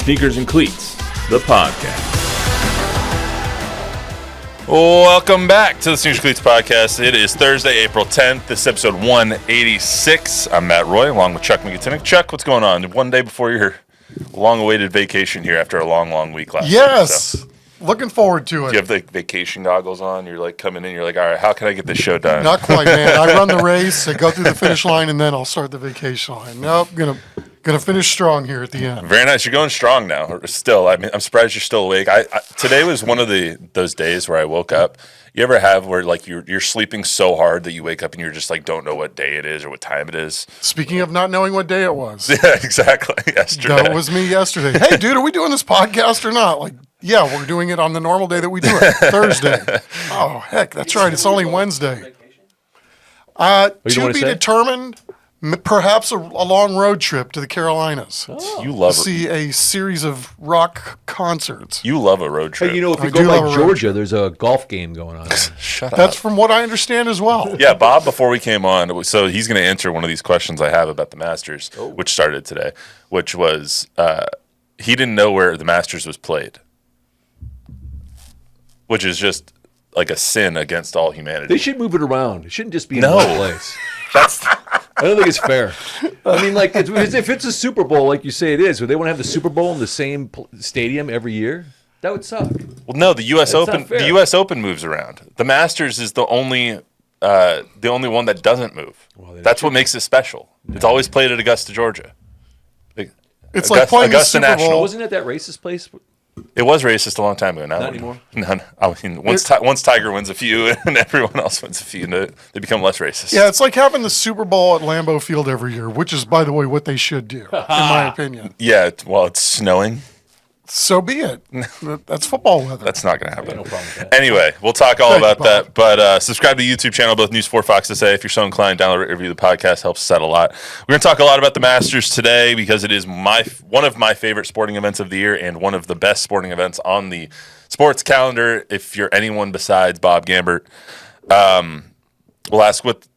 Sneakers and Cleats, the podcast. Welcome back to the Sneakers and Cleats podcast. It is Thursday, April 10th. This is episode 186. I'm Matt Roy, along with Chuck Miketinac. Chuck, what's going on? One day before your long-awaited vacation here after a long week last week. Yes. So. Looking forward to it. Do you have the vacation goggles on? You're like coming in, you're like, all right, how can I get this show done? Not quite, man. I run the race, I go through the finish line, and then I'll start the vacation line. Nope, gonna finish strong here at the end. Very nice. You're going strong now. Still, I mean, I'm surprised you're still awake. Today was one of those days where I woke up. You ever have where like you're sleeping so hard that you wake up and you're just like don't know what day it is or what time it is? Speaking of not knowing what day it was. Yeah, exactly. Yesterday. That was me yesterday. Hey, dude, are we doing this podcast or not? Like, yeah, we're doing it on the normal day that we do it, Thursday. Oh, heck, that's right. It's only Wednesday. To be determined. Perhaps a long road trip to the Carolinas. Oh. You love to see a series of rock concerts. You love a road trip. Hey, you know, if you go by Georgia, there's a golf game going on. Shut up. That's from what I understand as well. Yeah, Bob, before we came on, so he's going to answer one of these questions I have about the Masters, which started today, which was he didn't know where the Masters was played, which is just like a sin against all humanity. They should move it around. It shouldn't just be in one place. I don't think it's fair. I mean, like, if it's a Super Bowl, like you say it is, would they want to have the Super Bowl in the same stadium every year? That would suck. Well, no, the U.S. Open. The U.S. Open moves around. The Masters is the only one that doesn't move. Well, that's what makes it special. No. It's always played at Augusta, Georgia. It's like playing Augusta the Super Bowl. National. Wasn't it that racist place? It was racist a long time ago. Not anymore. None. I mean, once Tiger wins a few and everyone else wins a few, they become less racist. Yeah, it's like having the Super Bowl at Lambeau Field every year, which is, by the way, what they should do, in my opinion. Yeah, well, it's snowing. So be it. That's football weather. That's not going to happen. No problem with that. Anyway, we'll talk all about that. But subscribe to the YouTube channel, both News 4 Fox SA. If you're so inclined, download it, review the podcast. Helps us out a lot. We're going to talk a lot about the Masters today because it is one of my favorite sporting events of the year and one of the best sporting events on the sports calendar. If you're anyone besides Bob Gambert, we'll ask what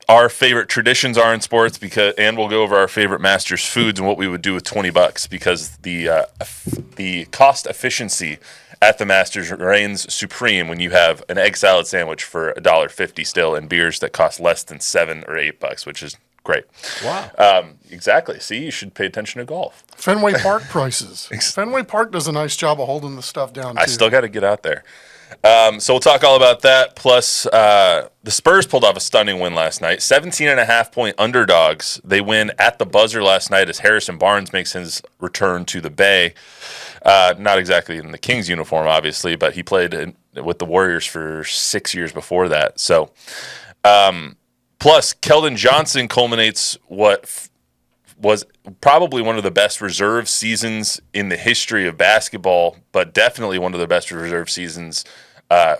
our favorite traditions are in sports and we'll go over our favorite Masters foods and what we would do with $20 because the cost efficiency at the Masters reigns supreme when you have an egg salad sandwich for $1.50 still and beers that cost less than $7 or $8, which is great. Wow. Exactly. See, you should pay attention to golf. Fenway Park prices. Fenway Park does a nice job of holding the stuff down, too. I still got to get out there. So we'll talk all about that. Plus, the Spurs pulled off a stunning win last night. 17.5-point underdogs. They win at the buzzer last night as Harrison Barnes makes his return to the Bay. Not exactly in the Kings uniform, obviously, but he played with the Warriors for 6 years before that. So, plus, Keldon Johnson culminates what was probably one of the best reserve seasons in the history of basketball, but definitely one of the best reserve seasons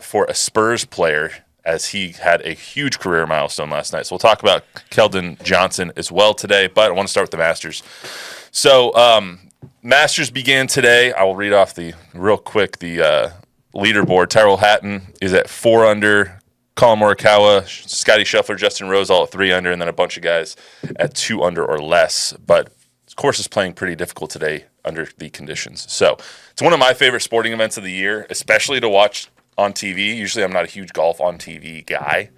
for a Spurs player as he had a huge career milestone last night. So we'll talk about Keldon Johnson as well today, but I want to start with the Masters. So Masters began today. I will read off the leaderboard. Tyrrell Hatton is at 4 under. Colin Morikawa, Scotty Scheffler, Justin Rose all at 3 under, and then a bunch of guys at 2 under or less. But the course is playing pretty difficult today under the conditions. So it's one of my favorite sporting events of the year, especially to watch on TV. Usually I'm not a huge golf on TV guy,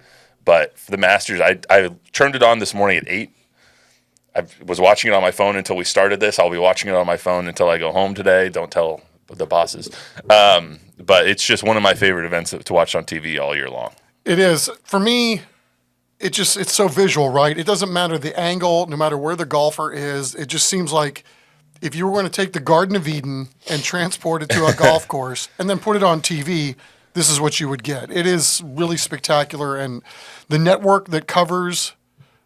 but for the Masters, I turned it on this morning at 8. I was watching it on my phone until we started this. I'll be watching it on my phone until I go home today. Don't tell the bosses. But it's just one of my favorite events to watch on TV all year long. It is. For me, it's so visual, right? It doesn't matter the angle, no matter where the golfer is. It just seems like if you were going to take the Garden of Eden and transport it to a golf course and then put it on TV, this is what you would get. It is really spectacular, and the network that covers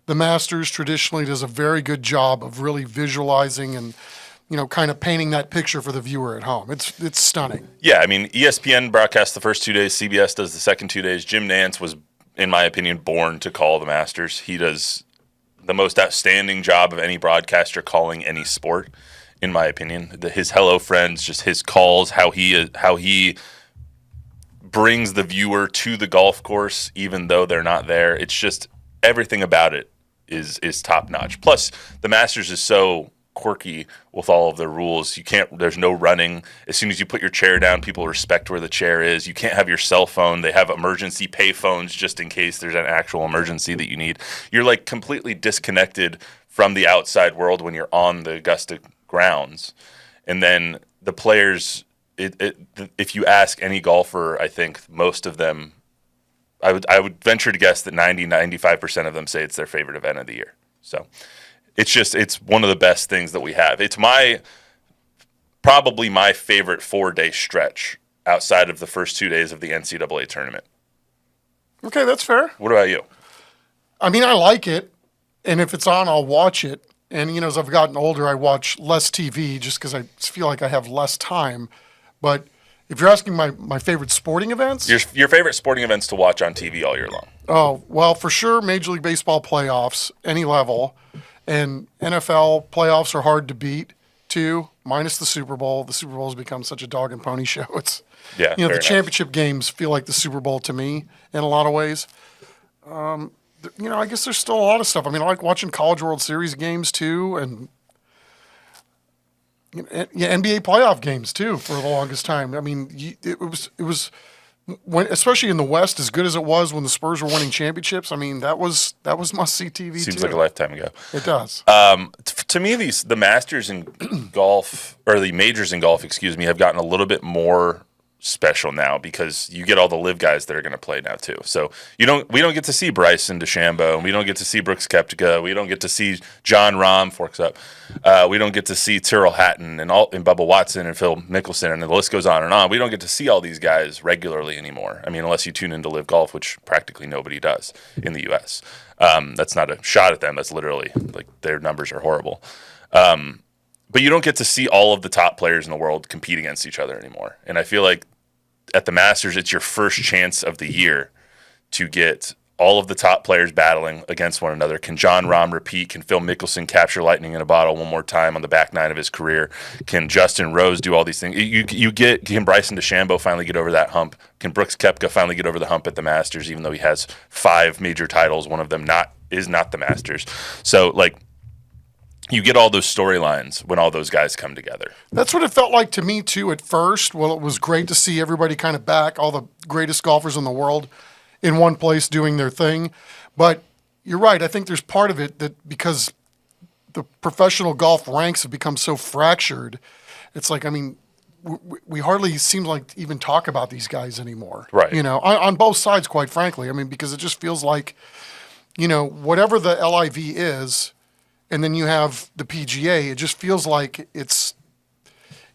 the Masters traditionally does a very good job of really visualizing and kind of painting that picture for the viewer at home. It's stunning. Yeah, I mean, ESPN broadcasts the first 2 days. CBS does the second 2 days. Jim Nantz was, in my opinion, born to call the Masters. He does the most outstanding job of any broadcaster calling any sport, in my opinion. His Hello Friends, just his calls, how he brings the viewer to the golf course, even though they're not there. It's just everything about it is top notch. Plus, the Masters is so quirky with all of the rules. There's no running. As soon as you put your chair down, people respect where the chair is. You can't have your cell phone. They have emergency pay phones just in case there's an actual emergency that you need. You're like completely disconnected from the outside world when you're on the Augusta grounds. And then the players, if you ask any golfer, I think most of them, I would venture to guess that 95% of them say it's their favorite event of the year. So it's one of the best things that we have. It's probably my favorite 4-day stretch outside of the first 2 days of the NCAA tournament. Okay, that's fair. What about you? I mean, I like it, and if it's on, I'll watch it. And, as I've gotten older, I watch less TV just because I feel like I have less time. But if you're asking my favorite sporting events? Your favorite sporting events to watch on TV all year long? Oh, well, for sure, Major League Baseball playoffs, any level. And NFL playoffs are hard to beat, too, minus the Super Bowl. The Super Bowl has become such a dog and pony show. The championship games feel like the Super Bowl to me in a lot of ways. I guess there's still a lot of stuff. I mean, I like watching College World Series games, too, and NBA playoff games, too, for the longest time. I mean, it was when, especially in the West, as good as it was when the Spurs were winning championships. I mean, that was must-see TV, Seems like a lifetime ago. It does. To me, the Masters in golf, or the majors in golf, have gotten a little bit more special now because you get all the live guys that are going to play now too. So we don't get to see Bryson DeChambeau, and we don't get to see Brooks Koepka, we don't get to see John Rahm forks up, we don't get to see Tyrrell Hatton and Bubba Watson and Phil Mickelson, and the list goes on and on. We don't get to see all these guys regularly anymore. I mean, unless you tune into live golf, which practically nobody does in the U.S. That's not a shot at them. That's literally like their numbers are horrible. But you don't get to see all of the top players in the world compete against each other anymore. And I feel like at the Masters, it's your first chance of the year to get all of the top players battling against one another. Can John Rahm repeat? Can Phil Mickelson capture lightning in a bottle one more time on the back nine of his career? Can Justin Rose do all these things? Can Bryson DeChambeau finally get over that hump? Can Brooks Koepka finally get over the hump at the Masters, even though he has 5 major titles, one of them is not the Masters? So, you get all those storylines when all those guys come together. That's what it felt like to me, too, at first. Well, it was great to see everybody kind of back, all the greatest golfers in the world in one place doing their thing. But you're right. I think there's part of it that because the professional golf ranks have become so fractured, it's like, I mean, we hardly seem like to even talk about these guys anymore. Right. On both sides, quite frankly. I mean, because it just feels like, whatever the LIV is, and then you have the PGA, it just feels like it's,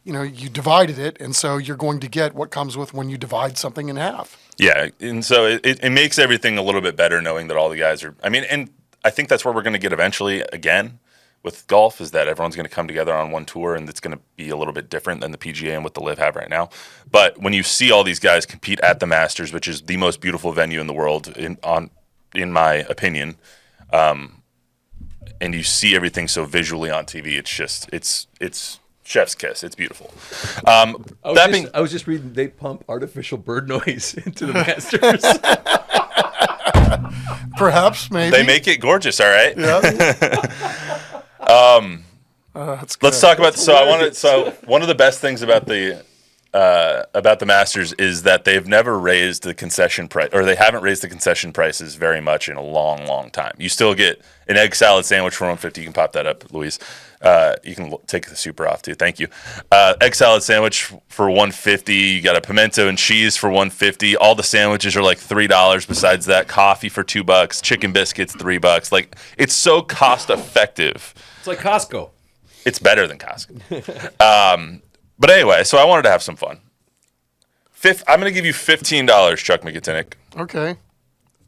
you divided it, and so you're going to get what comes with when you divide something in half. Yeah, and so it makes everything a little bit better knowing that all the guys are – and I think that's where we're going to get eventually again with golf, is that everyone's going to come together on one tour, and it's going to be a little bit different than the PGA and what the LIV have right now. But when you see all these guys compete at the Masters, which is the most beautiful venue in the world, in my opinion, and you see everything so visually on TV, it's chef's kiss. It's beautiful. I was just reading they pump artificial bird noise into the Masters. Perhaps, maybe. They make it gorgeous, all right? Yeah. Let's talk about. So one of the best things about the Masters is that they've never raised the concession price, or they haven't raised the concession prices very much in a long, long time. You still get an egg salad sandwich for $150. You can pop that up, Louise. You can take the super off too. Thank you. Egg salad sandwich for $150. You got a pimento and cheese for $150. All the sandwiches are like $3. Besides that, coffee for $2. Chicken biscuits $3. Like, it's so cost effective. It's like Costco. It's better than Costco. But anyway, so I wanted to have some fun. I'm going to give you $15, Chuck Miketinac. Okay.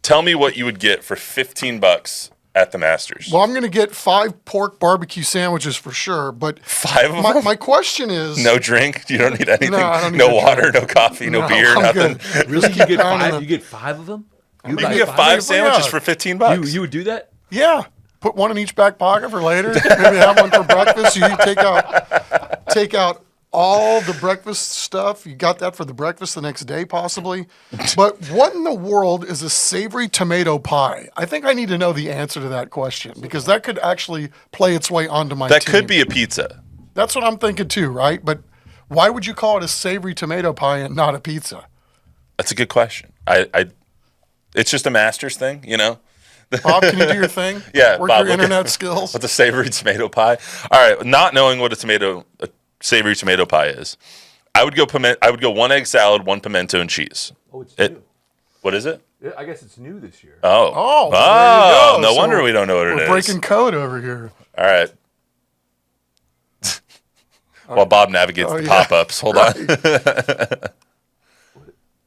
Tell me what you would get for $15 at the Masters. Well, I'm going to get 5 pork barbecue sandwiches for sure, but 5 of them? My question is... No drink? You don't need anything? No, I don't need no water, no coffee, no beer, I'm nothing? Good. Really? You get 5? You get 5 of them? You can get 5 sandwiches for $15. You would do that? Yeah. Put one in each back pocket for later. Maybe have one for breakfast. You take out all the breakfast stuff. You got that for the breakfast the next day, possibly. But what in the world is a savory tomato pie? I think I need to know the answer to that question because that could actually play its way onto my That team. could be a pizza. That's what I'm thinking too, right? But why would you call it a savory tomato pie and not a pizza? That's a good question. It's just a master's thing, you know? Bob, can you do your thing? Yeah, Work Bob, your look at- internet skills. What's a savory tomato pie? All right, not knowing what a savory tomato pie is, I would go 1 egg salad, 1 pimento and cheese. Oh, it's new. What is it? I guess it's new this year. Oh, there you go. No So wonder we don't know what it We're is. breaking code over here. All right. While Bob navigates the yeah. pop-ups, hold on.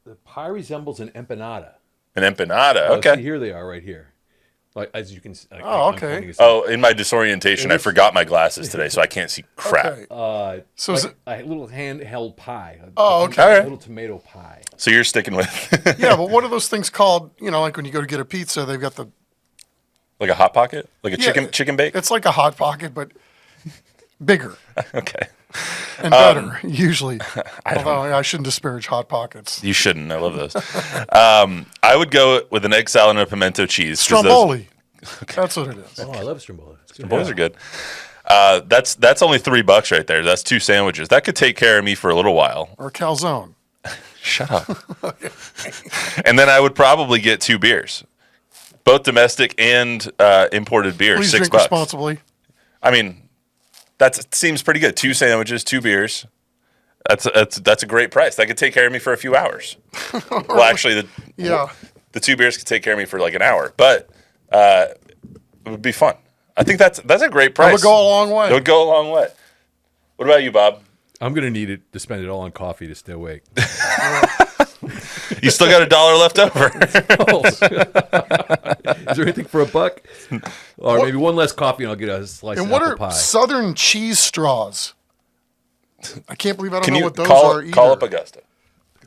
The pie resembles an empanada. An empanada. Oh, Okay. see, here they are, right here. Like as you can. Like, Oh, I'm okay. pointing this Oh, in my disorientation, I forgot my glasses today, so I can't see crap. Okay. So like is it, a little handheld pie. Oh, okay. All A right. little tomato pie. So you're sticking with yeah, but what are those things called? You know, like when you go to get a pizza, they've got the like a hot pocket, like a Yeah, chicken bake. It's like a hot pocket, but bigger Okay. and better usually. Although I shouldn't disparage hot pockets. You shouldn't. I love those. I would go with an egg salad and a pimento cheese. 'Cause those- Stromboli. That's what it is. Oh, I love stromboli. It's good. Boys are good. That's only $3 right there. That's 2 sandwiches. That could take care of me for a little while. Or calzone. Shut up. And then I would probably get 2 beers, both domestic and imported beers. Please $6. drink responsibly. I mean, that seems pretty good. 2 sandwiches, 2 beers. That's a great price. That could take care of me for a few hours. Well, actually, the 2 beers could take care of me for like an hour, but it would be fun. I think that's a great price. That would go a long way. It would go a long way. What about you, Bob? I'm gonna need it to spend it all on coffee to stay awake. You still got $1 left over. Is there anything for $1? Or maybe one less coffee and I'll get a slice And of what apple are pie. Southern cheese straws? I can't believe I don't Can know you what those call are either. up Augusta?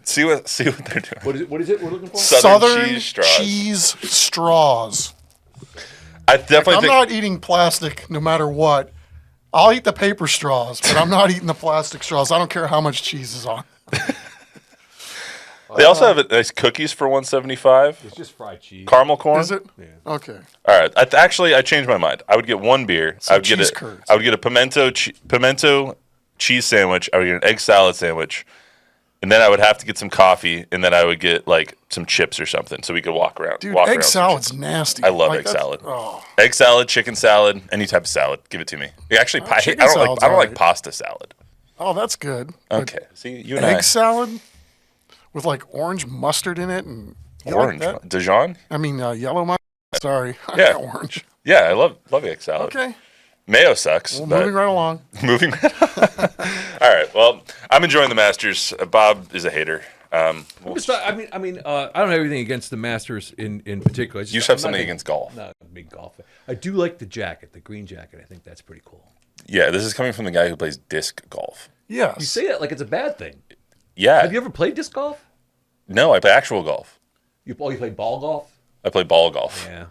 See what they're doing. What is it we're looking for? Southern Southern cheese straws. straws. I definitely I'm think not eating plastic no matter what. I'll eat the paper straws, but I'm not eating the plastic straws. I don't care how much cheese is on. they also have nice cookies for $1.75. It's just fried cheese. Caramel corn. Is it? Yeah. Okay. All right. I changed my mind. I would get 1 beer. I would get cheese a curds. I would get a pimento cheese sandwich. I would get an egg salad sandwich, and then I would have to get some coffee, and then I would get like some chips or something, so we could walk around. Dude, walk egg around some salad's chips. nasty. I love Like, egg that's- salad. Oh. Egg salad, chicken salad, any type of salad. Give it to me. Actually, I chicken don't salad's like alright. pasta salad. Oh, that's good. But Okay. See, you and I. egg salad with like orange mustard in it and you like Orange. that? Dijon? I mean, yellow mustard. Sorry. Yeah. Orange. Yeah, I love egg salad. Okay. Mayo sucks. Well, but moving right along. moving. All right. Well, I'm enjoying the Masters. Bob is a hater. I don't have anything against the Masters in particular. It's You just- have I'm something not against golf. Not a big golf fan. I do like the jacket, the green jacket. I think that's pretty cool. Yeah, this is coming from the guy who plays disc golf. Yes. You say that like it's a bad thing. Yeah. Have you ever played disc golf? No, I play actual golf. You played ball golf? I play ball golf. Yeah.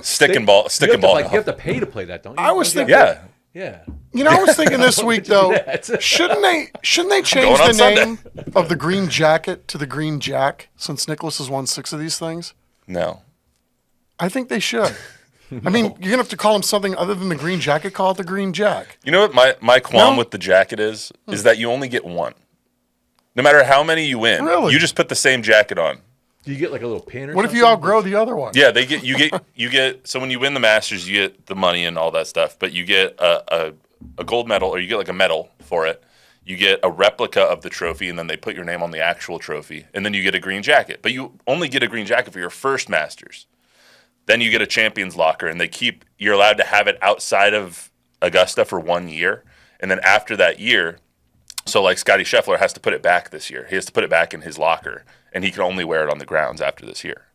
Stick and ball You have golf. to pay to play that, don't you? I was Don't you thinking- have to- Yeah. Yeah. You know, I was thinking this week though, that. shouldn't they change going on the Sunday. name of the green jacket to the green jack since Nicholas has won 6 of these things? No. I think they should. I mean, you're gonna have to call him something other than the green jacket. Call it the green jack. You know what my qualm No? with the jacket is that you only get one. No matter how many you win, Really? you just put the same jacket on. Do you get like a little pin or What if something? you outgrow the other one? Yeah, you get so when you win the Masters, you get the money and all that stuff, but you get a gold medal or you get like a medal for it. You get a replica of the trophy, and then they put your name on the actual trophy, and then you get a green jacket. But you only get a green jacket for your first Masters. Then you get a champion's locker, and you're allowed to have it outside of Augusta for 1 year, and then after that year, so like Scotty Scheffler has to put it back this year. He has to put it back in his locker, and he can only wear it on the grounds after this year.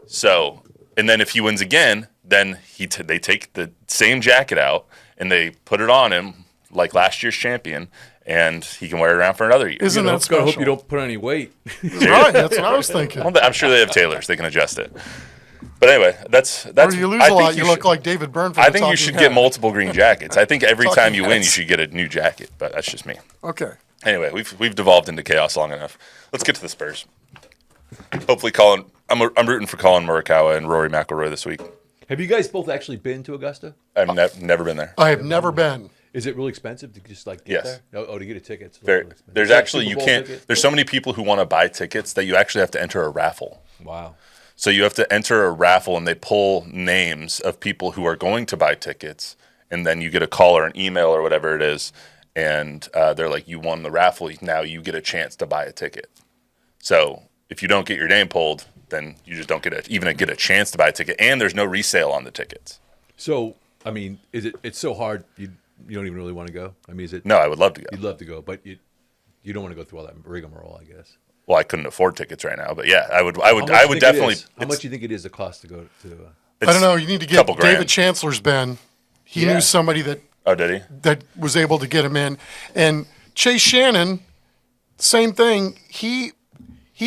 So, and then if he wins again, then they take the same jacket out and they put it on him like last year's champion, and he can wear it around for another year. Isn't I that special? hope you don't put on any weight. Right, that's what I was thinking. I'm sure they have tailors; they can adjust it. But anyway, that's. Or you lose I a think lot, you look like David Byrne from I the think you Talking should Heads. get multiple green jackets. I think every Talking time you win, you Heads. should get a new jacket. But that's just me. Okay. Anyway, we've devolved into chaos long enough. Let's get to the Spurs. Hopefully, Colin. I'm rooting for Colin Morikawa and Rory McIlroy this week. Have you guys both actually been to Augusta? I've never been there. I have never been. Is it really expensive to just like get Yes. there? Oh, to get a ticket. It's a There, little expensive. there's Is that actually Super you Bowl can't. ticket? There's so many people who want to buy tickets that you actually have to enter a raffle. Wow. So you have to enter a raffle, and they pull names of people who are going to buy tickets, and then you get a call or an email or whatever it is, and they're like, "You won the raffle. Now you get a chance to buy a ticket." So if you don't get your name pulled, then you just don't even get a chance to buy a ticket, and there's no resale on the tickets. So, I mean, it's so hard you don't even really want to go? I mean, is it? No, I would love to go. You'd love to go, but you don't want to go through all that rigmarole, I guess. Well, I couldn't afford tickets right now, but yeah, I would How much I you would think it definitely. is? How much do you think it is the cost to go to? I don't know. You need to get couple grand. David Chancellor's been. He Yeah. knew somebody Oh, did he? that was able to get him in. And Chase Shannon, same thing. He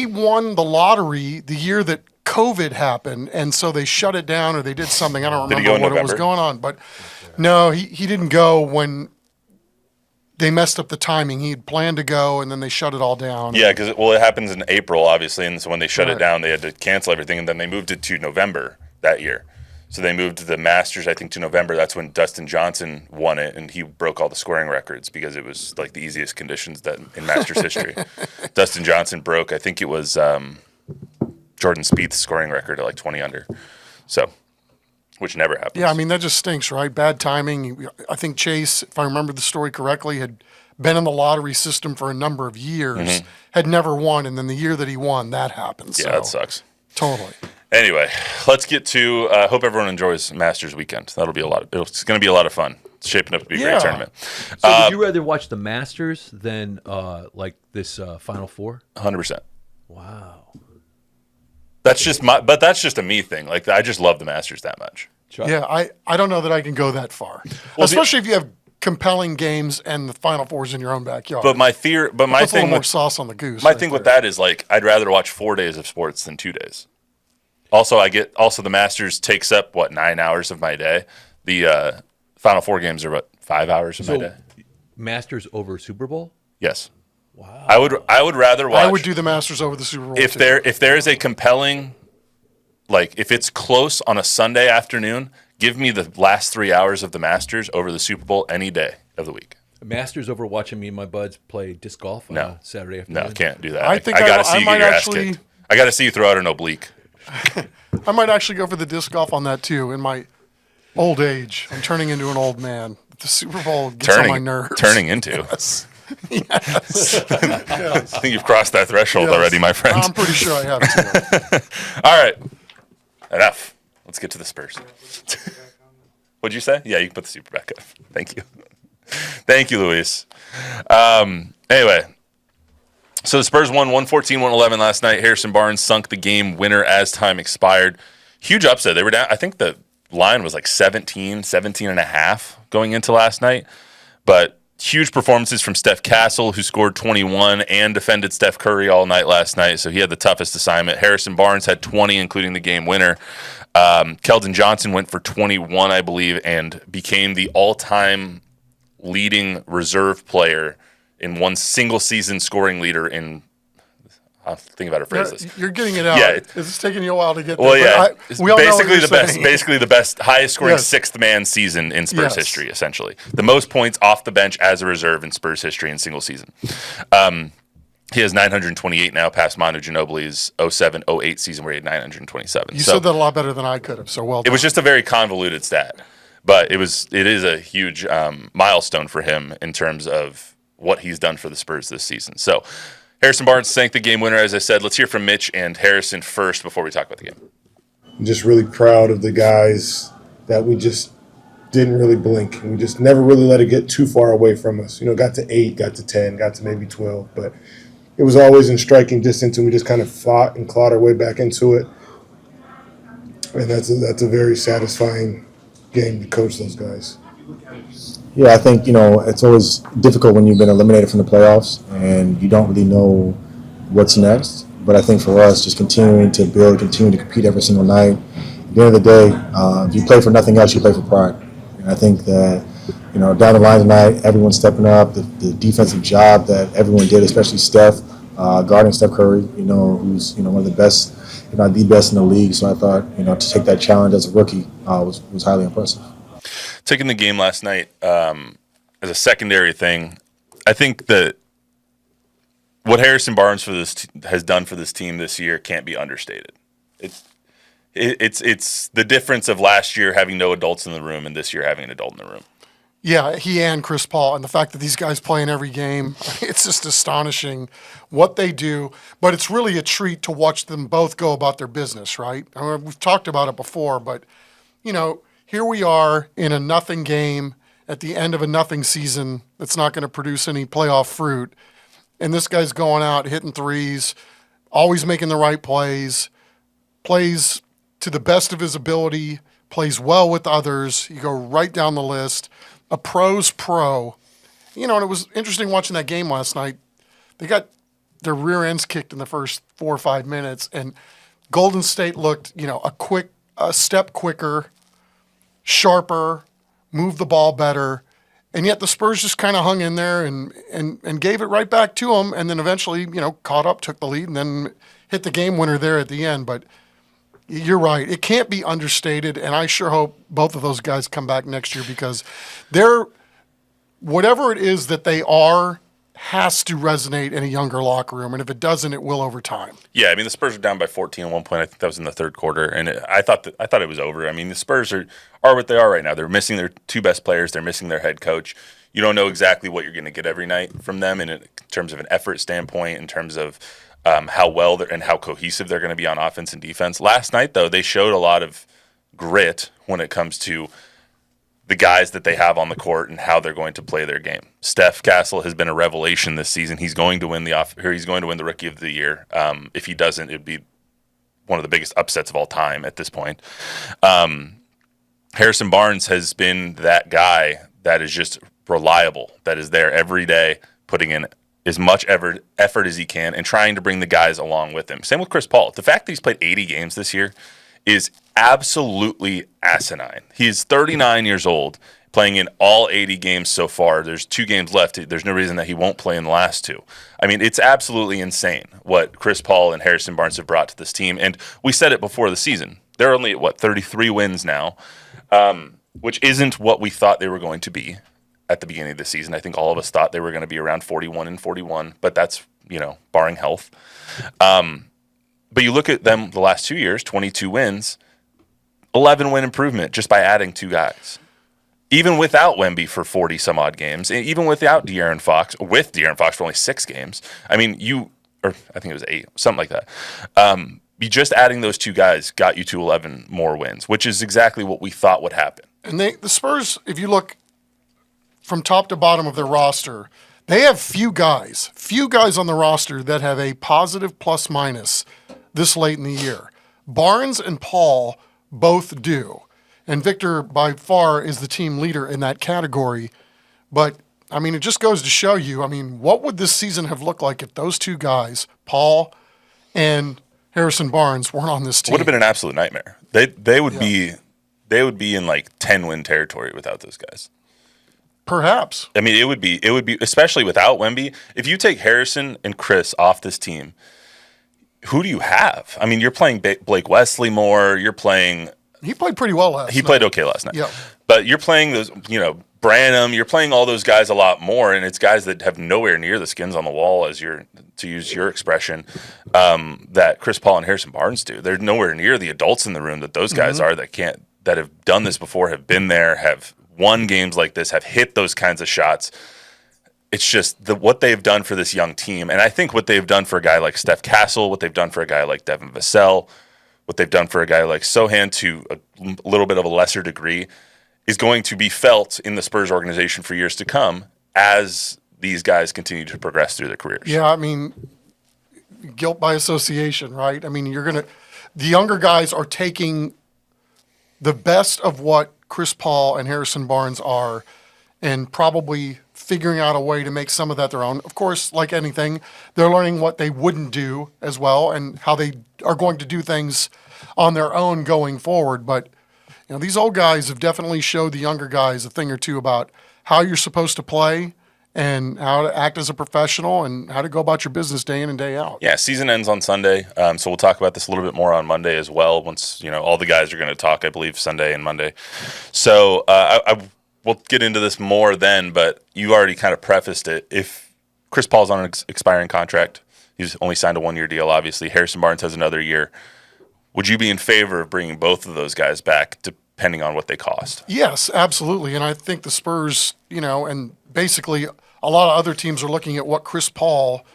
won the lottery the year that COVID happened, and so they shut it down or they did something. I don't Did he remember go in what it was November? going on, but no, he didn't go when they messed up the timing. He had planned to go, and then they shut it all down. Yeah, because it happens in April, obviously, and so when they shut it Right. down, they had to cancel everything, and then they moved it to November that year. So they moved the Masters, I think, to November. That's when Dustin Johnson won it, and he broke all the scoring records because it was like the easiest conditions that in Masters history. Dustin Johnson broke, I think it was Jordan Spieth's scoring record at like 20 under. So, which never happens. Yeah, I mean, that just stinks, right? Bad timing. I think Chase, if I remember the story correctly, had been in the lottery system for a number of years, had never won, and then the year that he won, that happened. yeah, So, that sucks. totally. Anyway, let's get to. Hope everyone enjoys Masters weekend. That'll be it's going to be a lot of fun. It's shaping up to be a Yeah. great tournament. So, would you rather watch the Masters than like this Final Four? 100%. Wow. That's just a me thing. Like I just love the Masters that much. Chuck? Yeah, I don't know that I can go that far, especially if you have compelling games and the Final Fours in your own backyard. But my Puts a thing little more with sauce on the goose. my right thing with there. that is like I'd rather watch 4 days of sports than 2 days. Also, the Masters takes up 9 hours of my day. The Final Four games are 5 hours of my day. Masters over Super Bowl? Yes, Wow. I would rather watch. I would do the Masters over the Super Bowl. if too. there is a compelling, like if it's close on a Sunday afternoon, give me the last 3 hours of the Masters over the Super Bowl any day of the week. Masters over watching me and my buds play disc golf on a Saturday afternoon? No, can't do that. I think I I- gotta see I you might get your actually- ass kicked. I gotta see you throw out an oblique. I might actually go for the disc golf on that too. In my old age, I'm turning into an old man. The Super Bowl gets on my nerves. Turning into. Yes. I think you've crossed that threshold Yes. already, my friend. I'm pretty sure I have too. All right, enough. Let's get to the Spurs. What'd you say? Yeah, you can put the super back up. Thank you. Thank you, Luis. Anyway, so the Spurs won 114-111 last night. Harrison Barnes sunk the game winner as time expired. Huge upset. They were down. I think the line was like 17 and a half going into last night. But huge performances from Steph Castle, who scored 21 and defended Steph Curry all night last night. So he had the toughest assignment. Harrison Barnes had 20, including the game winner. Keldon Johnson went for 21, I believe, and became the all-time leading reserve player in one single season scoring leader in. I'll think about a phrase this. You're getting it out. Yeah. It's taking you a while to get there. Well, yeah, but it's we all know what basically you're the best. saying. Basically, the best, highest scoring Yes. sixth man season in Spurs Yes. history. Essentially, the most points off the bench as a reserve in Spurs history in single season. He has 928 now, past Manu Ginobili's 07-08 season where he had 927. You So said that a lot better than I could have. So well done. it was just a very convoluted stat, but it is a huge milestone for him in terms of what he's done for the Spurs this season. So Harrison Barnes sank the game winner, as I said. Let's hear from Mitch and Harrison first before we talk about the game. I'm just really proud of the guys that we just didn't really blink. And we just never really let it get too far away from us. You know, got to 8, got to 10, got to maybe 12. But it was always in striking distance, and we just kind of fought and clawed our way back into it. And that's a very satisfying game to coach those guys. Yeah, I think, it's always difficult when you've been eliminated from the playoffs and you don't really know what's next. But I think for us, just continuing to build, continuing to compete every single night. At the end of the day, if you play for nothing else, you play for pride. And I think that, down the line tonight, everyone's stepping up. The defensive job that everyone did, especially Steph, guarding Steph Curry, who's one of the best, if not the best in the league. So I thought, to take that challenge as a rookie was highly impressive. Taking the game last night as a secondary thing, I think that what Harrison Barnes has done for this team this year can't be understated. It's the difference of last year having no adults in the room and this year having an adult in the room. Yeah, he and Chris Paul, and the fact that these guys play in every game, it's just astonishing what they do. But it's really a treat to watch them both go about their business, right? I mean, we've talked about it before, but, here we are in a nothing game at the end of a nothing season that's not going to produce any playoff fruit. And this guy's going out, hitting threes, always making the right plays to the best of his ability, plays well with others. You go right down the list. A pro's pro. And it was interesting watching that game last night. They got their rear ends kicked in the first 4 or 5 minutes, and Golden State looked, a step quicker, sharper, moved the ball better, and yet the Spurs just kind of hung in there and gave it right back to them, and then eventually, caught up, took the lead, and then hit the game winner there at the end. But you're right. It can't be understated, and I sure hope both of those guys come back next year because whatever it is that they are has to resonate in a younger locker room, and if it doesn't, it will over time. Yeah, I mean, the Spurs were down by 14 at one point. I think that was in the third quarter, and I thought it was over. I mean, the Spurs are what they are right now. They're missing their two best players. They're missing their head coach. You don't know exactly what you're going to get every night from them in terms of an effort standpoint, in terms of how well and how cohesive they're going to be on offense and defense. Last night, though, they showed a lot of grit when it comes to the guys that they have on the court and how they're going to play their game. Steph Castle has been a revelation this season. He's going to win the Rookie of the Year. If he doesn't, it'd be one of the biggest upsets of all time at this point. Harrison Barnes has been that guy that is just reliable, that is there every day, putting in as much effort as he can and trying to bring the guys along with him. Same with Chris Paul. The fact that he's played 80 games this year is absolutely asinine. He's 39 years old, playing in all 80 games so far. There's 2 games left. There's no reason that he won't play in the last 2. I mean, it's absolutely insane what Chris Paul and Harrison Barnes have brought to this team. And we said it before the season. They're only at, 33 wins now, which isn't what we thought they were going to be at the beginning of the season. I think all of us thought they were going to be around 41-41, but that's, barring health. But you look at them the last 2 years, 22 wins, 11-win improvement just by adding 2 guys. Even without Wemby for 40-some-odd games, even without De'Aaron Fox, with De'Aaron Fox for only 6 games. I mean, I think it was 8, something like that. Just adding those 2 guys got you to 11 more wins, which is exactly what we thought would happen. And the Spurs, if you look from top to bottom of their roster, they have few guys on the roster that have a positive plus-minus this late in the year. Barnes and Paul both do. And Victor, by far, is the team leader in that category. But, I mean, it just goes to show you, what would this season have looked like if those 2 guys, Paul and Harrison Barnes, weren't on this team? Would have been an absolute nightmare. They would be in like 10-win territory without those guys. Perhaps. I mean, it would be, especially without Wemby. If you take Harrison and Chris off this team, who do you have? I mean, you're playing Blake Wesley more. You're playing. He played pretty well last night. He played okay last night. Yeah. But you're playing those, Branham. You're playing all those guys a lot more, and it's guys that have nowhere near the skins on the wall, to use your expression, that Chris Paul and Harrison Barnes do. They're nowhere near the adults in the room that those guys are that have done this before, have been there, have won games like this, have hit those kinds of shots. It's just what they've done for this young team. And I think what they've done for a guy like Steph Castle, what they've done for a guy like Devin Vassell, what they've done for a guy like Sohan to a little bit of a lesser degree is going to be felt in the Spurs organization for years to come as these guys continue to progress through their careers. Yeah, guilt by association, right? The younger guys are taking the best of what Chris Paul and Harrison Barnes are and probably figuring out a way to make some of that their own. Of course, like anything, they're learning what they wouldn't do as well and how they are going to do things on their own going forward. But these old guys have definitely showed the younger guys a thing or two about how you're supposed to play and how to act as a professional and how to go about your business day in and day out. Yeah, season ends on Sunday, so we'll talk about this a little bit more on Monday as well. Once all the guys are going to talk, I believe Sunday and Monday. So we'll get into this more then. But you already kind of prefaced it. If Chris Paul's on an expiring contract, he's only signed a 1-year deal. Obviously, Harrison Barnes has another year. Would you be in favor of bringing both of those guys back, depending on what they cost? Yes, absolutely. And I think the Spurs, and basically a lot of other teams are looking at what Chris Paul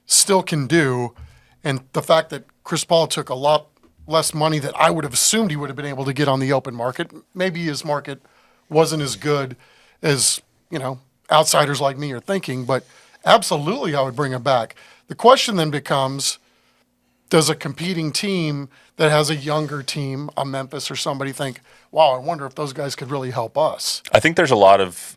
still can do. And the fact that Chris Paul took a lot less money that I would have assumed he would have been able to get on the open market. Maybe his market wasn't as good as, outsiders like me are thinking, but absolutely I would bring him back. The question then becomes, does a competing team that has a younger team, a Memphis or somebody, think, wow, I wonder if those guys could really help us? I think there's a lot of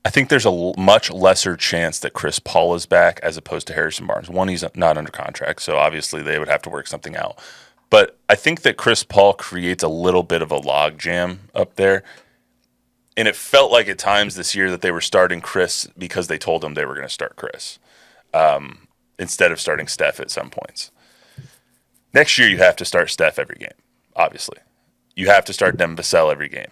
I think there's a much lesser chance that Chris Paul is back as opposed to Harrison Barnes. One, he's not under contract, so obviously they would have to work something out. But I think that Chris Paul creates a little bit of a log jam up there. And it felt like at times this year that they were starting Chris because they told him they were going to start Chris instead of starting Steph at some points. Next year, you have to start Steph every game, obviously. You have to start Devin Vassell every game.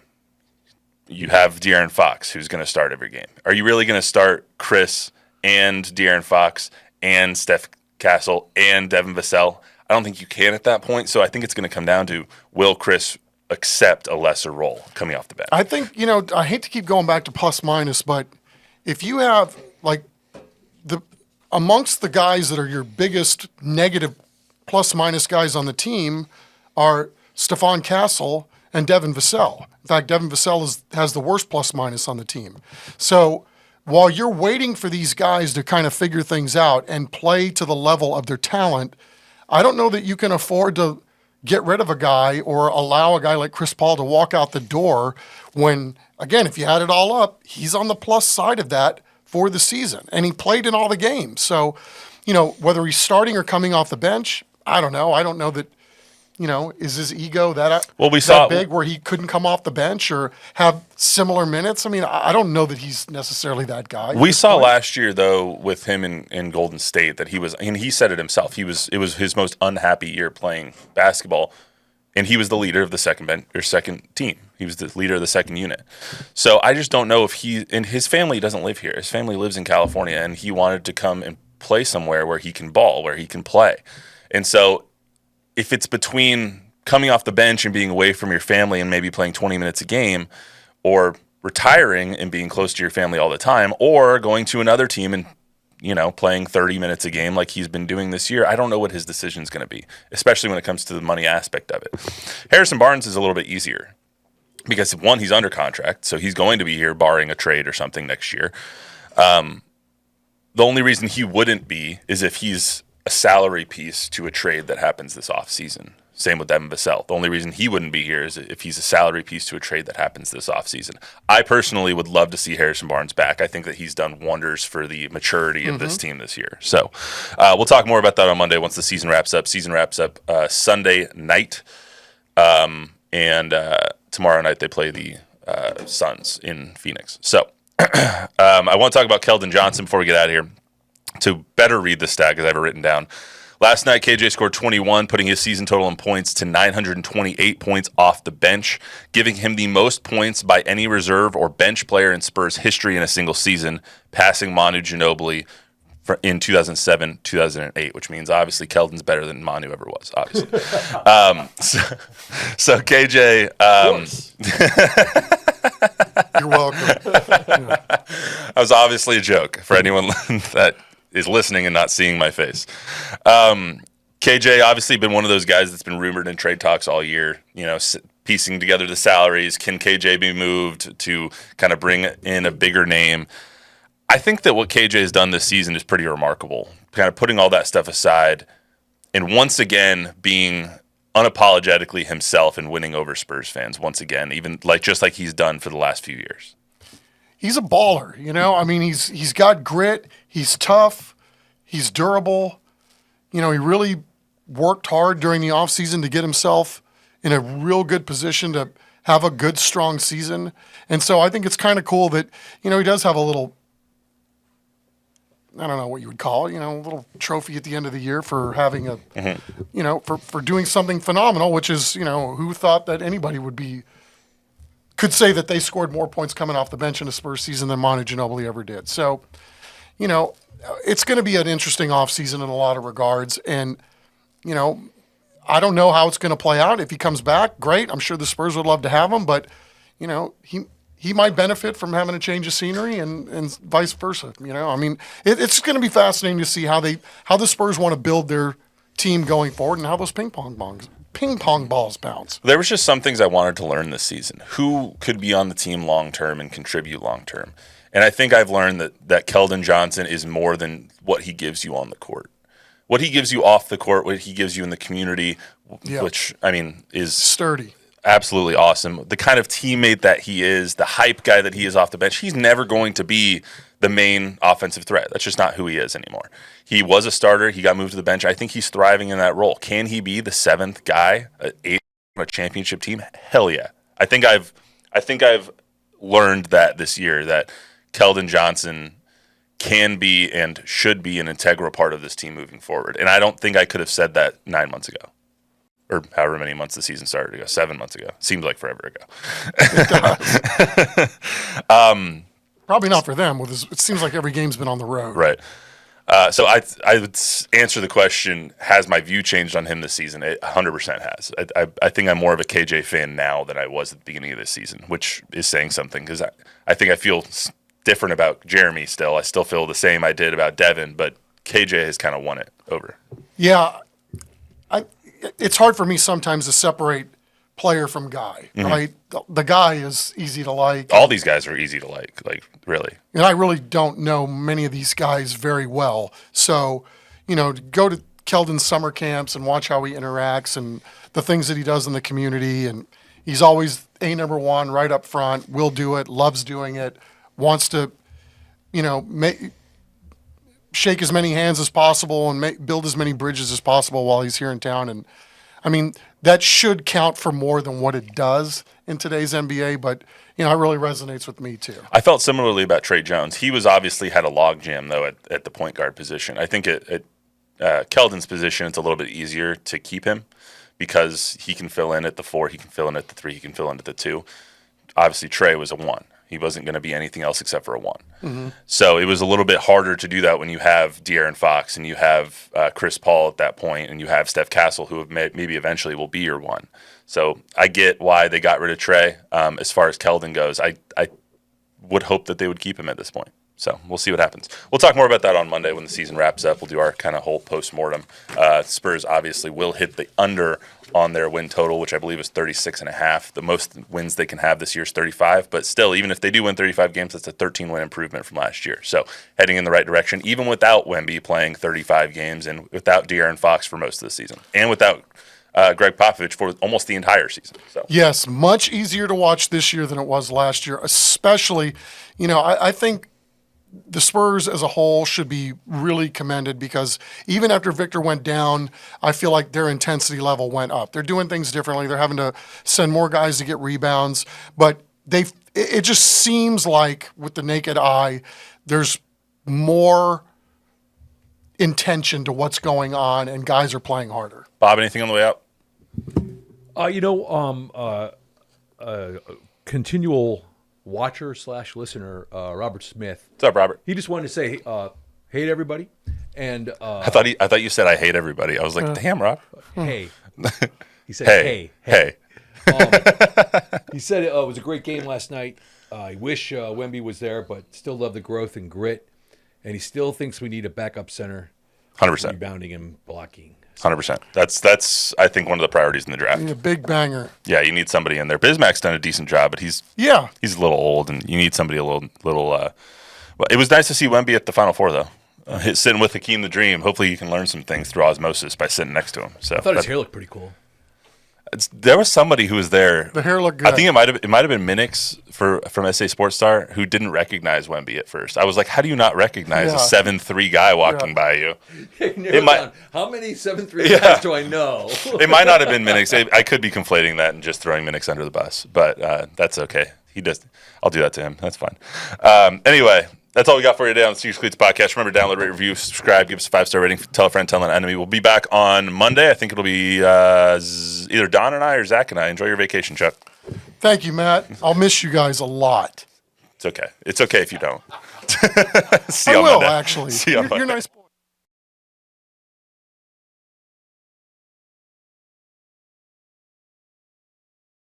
You have De'Aaron Fox, who's going to start every game. Are you really going to start Chris and De'Aaron Fox and Steph Castle and Devin Vassell? I don't think you can at that point. So I think it's going to come down to, will Chris accept a lesser role coming off the bench? I think, I hate to keep going back to plus minus, but if you have amongst the guys that are your biggest negative plus minus guys on the team are Stephon Castle and Devin Vassell. In fact, Devin Vassell has the worst plus minus on the team. So while you're waiting for these guys to kind of figure things out and play to the level of their talent, I don't know that you can afford to get rid of a guy or allow a guy like Chris Paul to walk out the door when, again, if you add it all up, he's on the plus side of that for the season. And he played in all the games. So, whether he's starting or coming off the bench, I don't know. I don't know that, is his ego that big where he couldn't come off the bench or have similar minutes? I mean, I don't know that he's necessarily that guy. We saw last year, though, with him in Golden State that he was, and he said it himself, it was his most unhappy year playing basketball, and he was the leader of the second team. He was the leader of the second unit. So I just don't know if and his family doesn't live here. His family lives in California, and he wanted to come and play somewhere where he can ball, where he can play. And so if it's between coming off the bench and being away from your family and maybe playing 20 minutes a game, or retiring and being close to your family all the time, or going to another team and playing 30 minutes a game like he's been doing this year, I don't know what his decision is going to be, especially when it comes to the money aspect of it. Harrison Barnes is a little bit easier because, one, he's under contract, so he's going to be here barring a trade or something next year. The only reason he wouldn't be is if he's a salary piece to a trade that happens this offseason. Same with Devin Vassell. The only reason he wouldn't be here is if he's a salary piece to a trade that happens this offseason. I personally would love to see Harrison Barnes back. I think that he's done wonders for the maturity of this team this year. So we'll talk more about that on Monday once the season wraps up. Season wraps up Sunday night. And tomorrow night they play the Suns in Phoenix. So I want to talk about Keldon Johnson before we get out of here. To better read the stat, because I have it written down. Last night, KJ scored 21, putting his season total in points to 928 points off the bench, giving him the most points by any reserve or bench player in Spurs history in a single season, passing Manu Ginobili in 2007-2008, which means obviously Keldon's better than Manu ever was, obviously. So KJ... You're welcome. That was obviously a joke for anyone that is listening and not seeing my face. KJ obviously been one of those guys that's been rumored in trade talks all year, piecing together the salaries. Can KJ be moved to kind of bring in a bigger name? I think that what KJ has done this season is pretty remarkable, kind of putting all that stuff aside and once again being unapologetically himself and winning over Spurs fans once again, even just like he's done for the last few years. He's a baller, you know? I mean, he's got grit, he's tough, he's durable. You know, he really worked hard during the offseason to get himself in a real good position to have a good, strong season. And so I think it's kind of cool that, you know, he does have a little, I don't know what you would call it, you know, a little trophy at the end of the year for having a, you know, for doing something phenomenal, which is, you know, who thought that anybody could say that they scored more points coming off the bench in a Spurs season than Manu Ginobili ever did. So, you know, it's going to be an interesting offseason in a lot of regards. And, you know, I don't know how it's going to play out. If he comes back, great. I'm sure the Spurs would love to have him, but, you know, he might benefit from having a change of scenery and vice versa. You know, I mean, it's going to be fascinating to see how the Spurs want to build their team going forward and how those ping pong balls bounce. There was just some things I wanted to learn this season. Who could be on the team long term and contribute long term? And I think I've learned that Keldon Johnson is more than what he gives you on the court. What he gives you off the court, what he gives you in the community, which, I mean, is sturdy. Absolutely awesome. The kind of teammate that he is, the hype guy that he is off the bench, he's never going to be the main offensive threat. That's just not who he is anymore. He was a starter. He got moved to the bench. I think he's thriving in that role. Can he be the seventh guy, eighth on a championship team? Hell yeah. I think I've learned that this year, that Keldon Johnson can be and should be an integral part of this team moving forward. And I don't think I could have said that 9 months ago, or however many months the season started ago, 7 months ago. Seems like forever ago. It does. Probably not for them. It seems like every game's been on the road. Right. So I would answer the question, has my view changed on him this season? It 100% has. I think I'm more of a KJ fan now than I was at the beginning of this season, which is saying something, because I think I feel different about Jeremy still. I still feel the same I did about Devin, but KJ has kind of won it over. Yeah. It's hard for me sometimes to separate player from guy, right? The guy is easy to like. All these guys are easy to like really. And I really don't know many of these guys very well. So, you know, to go to Keldon's summer camps and watch how he interacts and the things that he does in the community. And he's always number one right up front, will do it, loves doing it, wants to, you know, shake as many hands as possible and build as many bridges as possible while he's here in town. And I mean, that should count for more than what it does in today's NBA, but you know, it really resonates with me too. I felt similarly about Trey Jones. He was obviously had a logjam though at the point guard position. I think at Keldon's position, it's a little bit easier to keep him because he can fill in at the 4, he can fill in at the 3, he can fill in at the 2. Obviously, Trey was a 1. He wasn't going to be anything else except for a 1. Mm-hmm. So it was a little bit harder to do that when you have De'Aaron Fox and you have Chris Paul at that point and you have Steph Castle, who maybe eventually will be your 1. So I get why they got rid of Trey. As far as Keldon goes, I would hope that they would keep him at this point. So we'll see what happens. We'll talk more about that on Monday when the season wraps up. We'll do our kind of whole post-mortem. Spurs obviously will hit the under on their win total, which I believe is 36.5. The most wins they can have this year is 35. But still, even if they do win 35 games, that's a 13-win improvement from last year. So heading in the right direction, even without Wemby playing 35 games and without De'Aaron Fox for most of the season and without Greg Popovich for almost the entire season. So yes, much easier to watch this year than it was last year, especially, you know, I think the Spurs as a whole should be really commended because even after Victor went down, I feel like their intensity level went up. They're doing things differently. They're having to send more guys to get rebounds, but it just seems like with the naked eye, there's more intention to what's going on and guys are playing harder. Bob, anything on the way out? Continual watcher / listener, Robert Smith. What's up, Robert? He just wanted to say, "Hey to everybody," and I thought you said I hate everybody. I was like, damn, Rob. Hey. He said, "Hey." He said it was a great game last night. I wish Wemby was there, but still love the growth and grit, and he still thinks we need a backup center, 100%, rebounding and blocking. 100%. That's I think one of the priorities in the draft. A big banger. Yeah, you need somebody in there. Bismack's done a decent job, but he's a little old, and you need somebody a little. Well, it was nice to see Wemby at the Final Four, though. Sitting with Hakeem the Dream. Hopefully, you can learn some things through osmosis by sitting next to him. So I thought his hair looked pretty cool. There was somebody who was there. The hair looked good. I think it might have been Minix from SA Sports Star who didn't recognize Wemby at first. I was like, how do you not recognize a 7'3" guy walking by you? It might. How many 7'3" guys do I know? It might not have been Minix. I could be conflating that and just throwing Minix under the bus, but that's okay. He does. I'll do that to him. That's fine. Anyway. That's all we got for you today on the Sneakers and Cleats podcast. Remember, download, rate, review, subscribe, give us a 5-star rating, tell a friend, tell an enemy. We'll be back on Monday. I think it'll be either Don and I or Zach and I. Enjoy your vacation, Chuck. Thank you, Matt. I'll miss you guys a lot. It's okay. It's okay if you don't. See I you on will, Monday. actually. See you on You're Monday. nice.